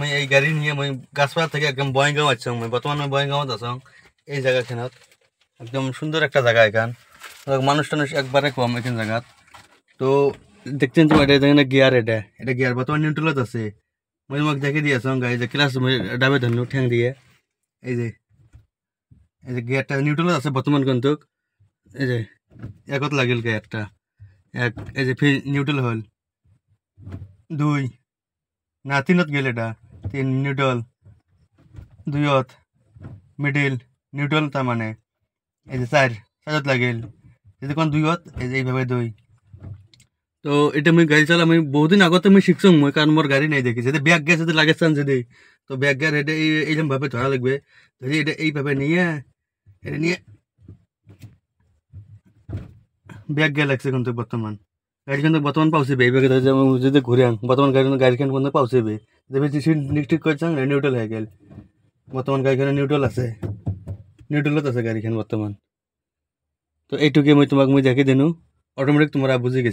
মই এই গাড়ি নিয়ে মই গাছপালা থেকে একদম বয়গাঁও আছি। মই বর্তমান মই বয়গাঁওত আছো। এই জায়গাখানত একদম সুন্দর একটা জায়গা এখান, মানুষ টানুষ একবারে কম এখান জায়গাত। তো দেখছেন তো এটা দেখেন গিয়ার, এটা গিয়ার বর্তমান নিউট্রালত আছে। মই তোমাক দেখে দিয়ে আছো গাড়ি যে ক্লাস মই ডাবে ধরনু ঠ্যাং দিয়ে। এই যে গিয়ারটা নিউট্রালত আছে বর্তমান, কিন্তু এই যে একত লাগিল গিয়ারটা এক, এই যে নিউট্রাল হল 2 না 3ত গেল, এটা 3 নিউট্রাল, 2ত মিডিল নিউট্রাল, তার মানে এই যে 4ত লাগিল, এই যে কোন 2ত, এই যে এইভাবে 2। তো এটা মই গাড়ি চালা মই বহুদিন আগতে মই শিখছো মই, কারণ মোর গাড়ি নাই দেখি যদি ব্যাগ গিয়ার যদি লাগে চান যদি, তো ব্যাগ গিয়ার এটা এইরকম ভাবে ধরা লাগবে। ধরি এটা এইভাবে নিয়ে এটা নিয়ে ব্যাগ গিয়ার লাগছে, কিন্তু বর্তমান গাড়ি কিন্তু বর্তমান পাউছিবে এই ব্যাগে ধরে যদি ঘুরে আন বর্তমান গাড়িখান কিন্তু পাউছিবে। ঠিক করছেন নিউট্রাল হয়ে গেল, বর্তমান গাড়িখানে নিউট্রাল আছে, নিউট্রালত আছে গাড়িখান বর্তমান। তো এইটুকুই মই তোমাক মই দেখে দিনু, অটোমেটিক তোমরা বুঝে গেছি।